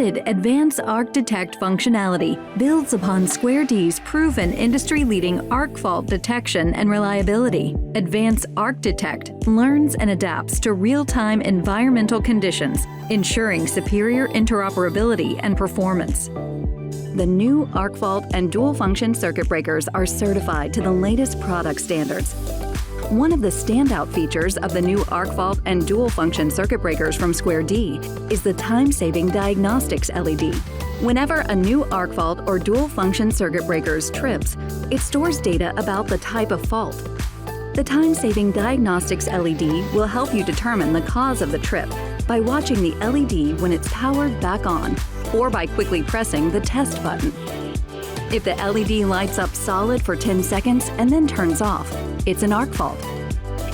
added Advance Arc-D-Tect functionality builds upon Square D's proven industry-leading arc fault detection and reliability. Advance Arc-D-Tect learns and adapts to real-time environmental conditions, ensuring superior interoperability and performance. The new arc fault and dual-function circuit breakers are certified to the latest product standards. One of the standout features of the new arc fault and dual-function circuit breakers from Square D is the Time-Saving Diagnostics LED. Whenever a new arc fault or dual-function circuit breakers trips, it stores data about the type of fault. The Time-Saving Diagnostics LED will help you determine the cause of the trip by watching the LED when it's powered back on, or by quickly pressing the test button. If the LED lights up solid for 10 seconds and then turns off, it's an arc fault.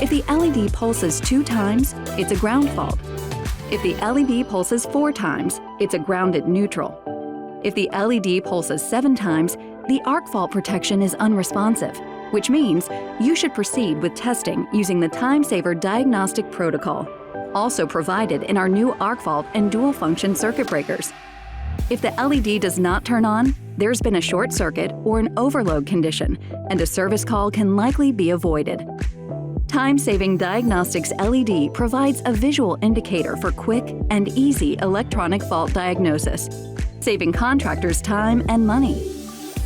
If the LED pulses 2 times, it's a ground fault. If the LED pulses 4 times, it's a grounded neutral. If the LED pulses 7 times, the arc fault protection is unresponsive, which means you should proceed with testing using the Time-Saver Diagnostic Protocol, also provided in our new arc fault and dual-function circuit breakers. If the LED does not turn on, there's been a short circuit or an overload condition, and a service call can likely be avoided. Time-Saving Diagnostics LED provides a visual indicator for quick and easy electronic fault diagnosis, saving contractors time and money.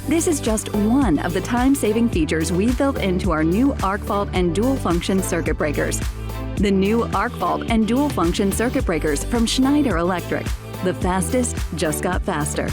This is just one of the time-saving features we've built into our new arc fault and dual-function circuit breakers. The new arc fault and dual-function circuit breakers from Schneider Electric. The fastest just got faster.